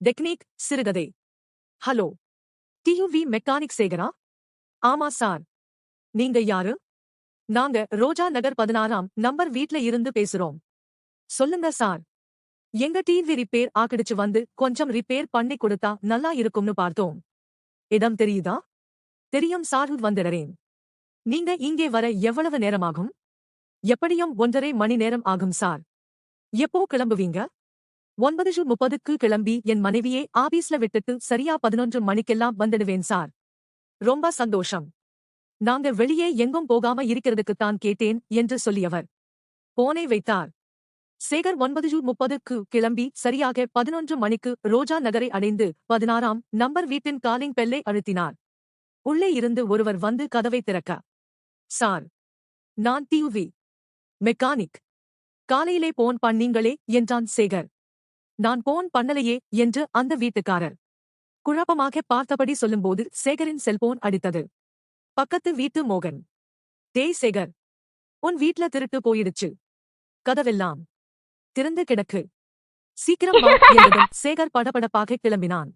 Technique சிறுகதை. Hello, டியூவி mechanic சேகரா? ஆமா சார். நீங்க யாரு? நாங்க ரோஜா நகர் 16ஆம் நம்பர் வீட்ல இருந்து பேசுறோம். சொல்லுங்க சார். எங்க டிவி ரிப்பேர் ஆக்கிடுச்சு, வந்து கொஞ்சம் ரிப்பேர் பண்ணி கொடுத்தா நல்லா இருக்கும்னு பார்த்தோம். இடம் தெரியுதா? தெரியும் சார், வந்துடுறேன். நீங்க இங்கே வர எவ்வளவு நேரமாகும்? எப்படியும் 1.5 மணி நேரம் ஆகும் சார். எப்போ கிளம்புவீங்க? 9:30க்கு கிளம்பி என் மனைவியே ஆபீஸ்ல விட்டுட்டு சரியா 11 மணிக்கெல்லாம் வந்துடுவேன் சார். ரொம்ப சந்தோஷம். நாங்க வெளியே எங்கும் போகாம இருக்கிறதுக்குத்தான் கேட்டேன் என்று சொல்லியவர் போனை வைத்தார். சேகர் 9:30க்கு கிளம்பி சரியாக 11 மணிக்கு ரோஜா நகரை அடைந்து 16ஆம் நம்பர் வீட்டின் காலிங் பெல்லை அழுத்தினார். உள்ளே இருந்து ஒருவர் வந்து கதவை திறக்க, சார், நான் டியூவி மெக்கானிக். காலையிலே போன் பண்ணீங்களே என்றான் சேகர். நான் போன் பண்ணலையே என்று அந்த வீட்டுக்காரர் குழப்பமாக பார்த்தபடி சொல்லும்போது சேகரின் செல்போன் அடித்தது. பக்கத்து வீட்டு மோகன், டேய் சேகர், உன் வீட்ல திருட்டு போயிடுச்சு. கதவெல்லாம் திறந்து கிடக்கு. சீக்கிரம் வா என்றதும் சேகர் படபடப்பாக கிளம்பினான்.